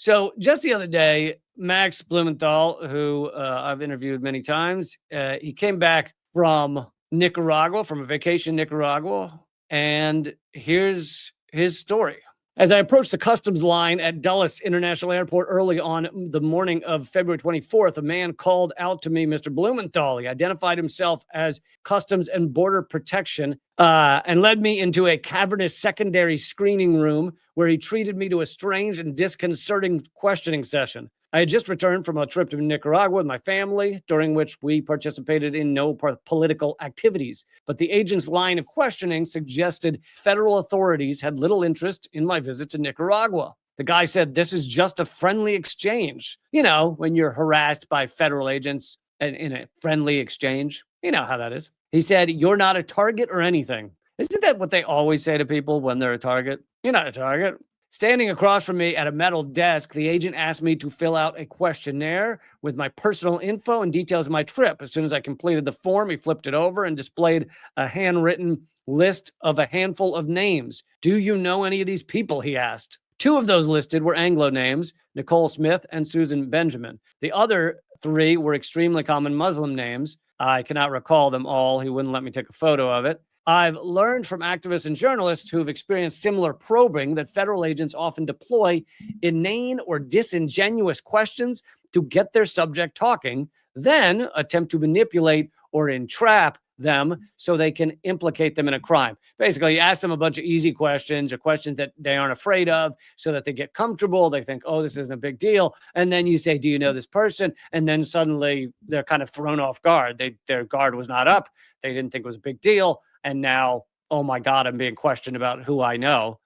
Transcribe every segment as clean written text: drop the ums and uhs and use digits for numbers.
So just the other day, Max Blumenthal, who I've interviewed many times, he came back from Nicaragua, from a vacation in Nicaragua. And here's his story. As I approached the customs line at Dulles International Airport early on the morning of February 24th, a man called out to me, Mr. Blumenthal. He identified himself as Customs and Border Protection and led me into a cavernous secondary screening room where he treated me to a strange and disconcerting questioning session. I had just returned from a trip to Nicaragua with my family, during which we participated in no political activities. But the agent's line of questioning suggested federal authorities had little interest in my visit to Nicaragua. The guy said, this is just a friendly exchange. You know, when you're harassed by federal agents in a friendly exchange, you know how that is. He said, you're not a target or anything. Isn't that what they always say to people when they're a target? You're not a target. Standing across from me at a metal desk, the agent asked me to fill out a questionnaire with my personal info and details of my trip. As soon as I completed the form, he flipped it over and displayed a handwritten list of a handful of names. Do you know any of these people, he asked. Two of those listed were Anglo names, Nicole Smith and Susan Benjamin. The other three were extremely common Muslim names. I cannot recall them all. He wouldn't let me take a photo of it. I've learned from activists and journalists who have experienced similar probing that federal agents often deploy inane or disingenuous questions to get their subject talking, then attempt to manipulate or entrap them so they can implicate them in a crime. Basically, you ask them a bunch of easy questions or questions that they aren't afraid of so that they get comfortable. They think, oh, this isn't a big deal. And then you say, do you know this person? And then suddenly they're kind of thrown off guard. Their guard was not up. They didn't think it was a big deal. And now, oh my God, I'm being questioned about who I know.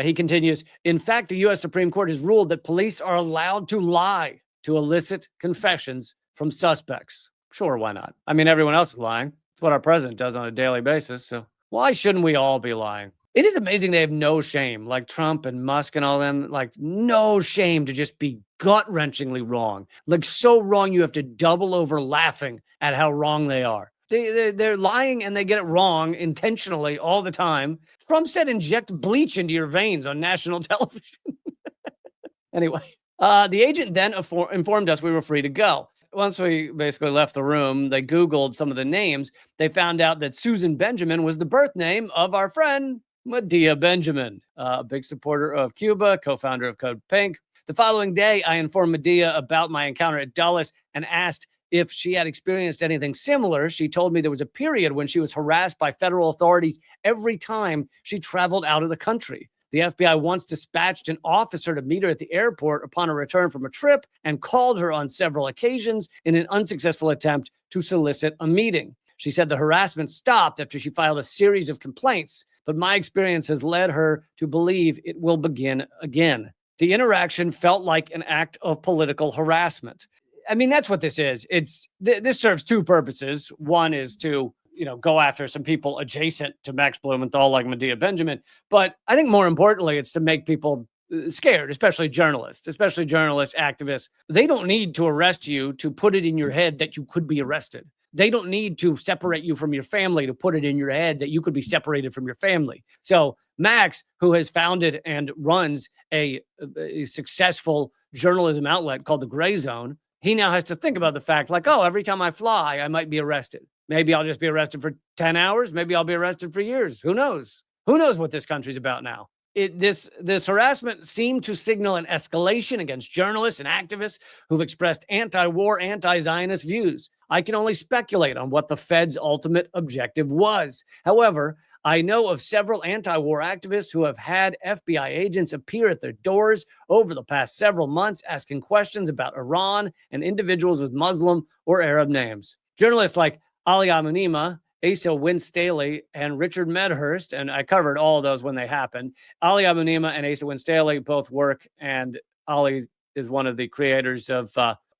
He continues, in fact, the U.S. Supreme Court has ruled that police are allowed to lie to elicit confessions from suspects. Sure, why not? I mean, everyone else is lying. It's what our president does on a daily basis. So why shouldn't we all be lying? It is amazing they have no shame, like Trump and Musk and all them, like no shame to just be gut-wrenchingly wrong. Like so wrong you have to double over laughing at how wrong they are. They're lying and they get it wrong intentionally all the time. Trump said inject bleach into your veins on national television. Anyway, the agent then informed us we were free to go. Once we basically left the room, they Googled some of the names. They found out that Susan Benjamin was the birth name of our friend, Medea Benjamin, a big supporter of Cuba, co-founder of Code Pink. The following day, I informed Medea about my encounter at Dulles and asked if she had experienced anything similar. She told me there was a period when she was harassed by federal authorities every time she traveled out of the country. The FBI once dispatched an officer to meet her at the airport upon a return from a trip and called her on several occasions in an unsuccessful attempt to solicit a meeting. She said the harassment stopped after she filed a series of complaints, but my experience has led her to believe it will begin again. The interaction felt like an act of political harassment. I mean, that's what this is. This serves two purposes. One is to, go after some people adjacent to Max Blumenthal, like Medea Benjamin. But I think more importantly, it's to make people scared, especially journalists, activists. They don't need to arrest you to put it in your head that you could be arrested. They don't need to separate you from your family to put it in your head that you could be separated from your family. So Max, who has founded and runs a successful journalism outlet called the Grayzone, he now has to think about the fact like, oh, every time I fly, I might be arrested. Maybe I'll just be arrested for 10 hours. Maybe I'll be arrested for years. Who knows? Who knows what this country's about now? This harassment seemed to signal an escalation against journalists and activists who've expressed anti-war, anti-Zionist views. I can only speculate on what the Fed's ultimate objective was. However, I know of several anti-war activists who have had FBI agents appear at their doors over the past several months asking questions about Iran and individuals with Muslim or Arab names. Journalists like Ali Amunima, Asa Winnstaley, and Richard Medhurst, and I covered all of those when they happened. Ali Amunima and Asa Winnstaley both work, and Ali is one of the creators of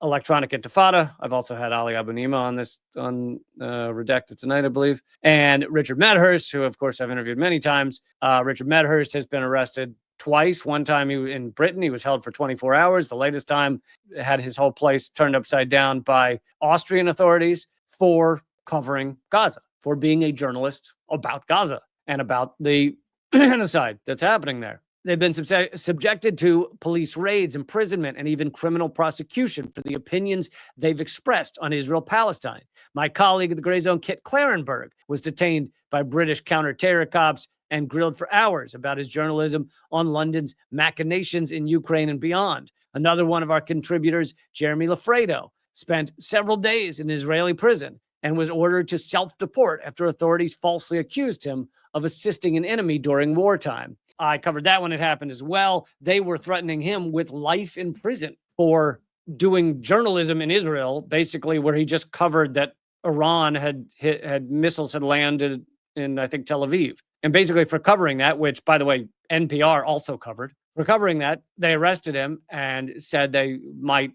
Electronic Intifada. I've also had Ali Amunima on Redacted Tonight, I believe. And Richard Medhurst, who, of course, I've interviewed many times. Richard Medhurst has been arrested twice. One time in Britain, he was held for 24 hours. The latest time had his whole place turned upside down by Austrian authorities for covering Gaza, for being a journalist about Gaza and about the genocide that's happening there. They've been subjected to police raids, imprisonment, and even criminal prosecution for the opinions they've expressed on Israel-Palestine. My colleague at the Grayzone, Kit Clarenberg, was detained by British counter-terror cops and grilled for hours about his journalism on London's machinations in Ukraine and beyond. Another one of our contributors, Jeremy Lafredo, spent several days in Israeli prison and was ordered to self-deport after authorities falsely accused him of assisting an enemy during wartime. I covered that when it happened as well. They were threatening him with life in prison for doing journalism in Israel, basically where he just covered that Iran had missiles had landed in, I think, Tel Aviv. And basically for covering that, which, by the way, NPR also covered, for covering that, they arrested him and said they might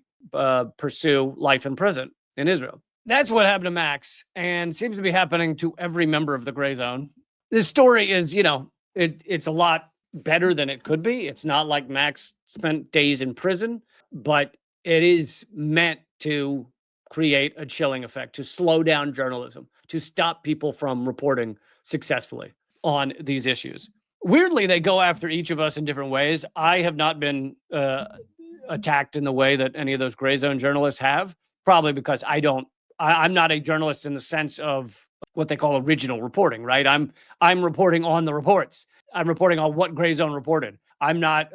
pursue life in prison in Israel. That's what happened to Max, and seems to be happening to every member of the Grayzone. This story is, it's a lot better than it could be. It's not like Max spent days in prison, but it is meant to create a chilling effect, to slow down journalism, to stop people from reporting successfully on these issues. Weirdly, they go after each of us in different ways. I have not been attacked in the way that any of those Grayzone journalists have, probably because I'm not a journalist in the sense of what they call original reporting, right? I'm reporting on the reports. I'm reporting on what Grayzone reported. I'm not,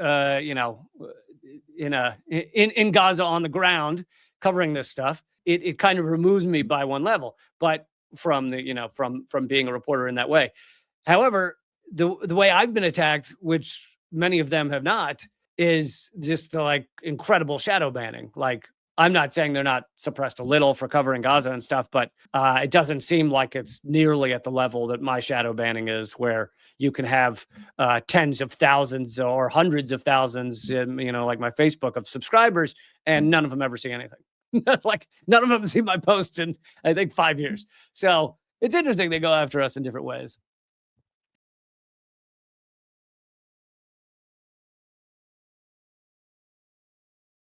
in Gaza on the ground covering this stuff. It kind of removes me by one level, but from being a reporter in that way. However, the way I've been attacked, which many of them have not, is just the incredible shadow banning. I'm not saying they're not suppressed a little for covering Gaza and stuff, but it doesn't seem like it's nearly at the level that my shadow banning is, where you can have tens of thousands or hundreds of thousands, like my Facebook, of subscribers, and none of them ever see anything. None of them see my posts in, I think, 5 years. So it's interesting they go after us in different ways.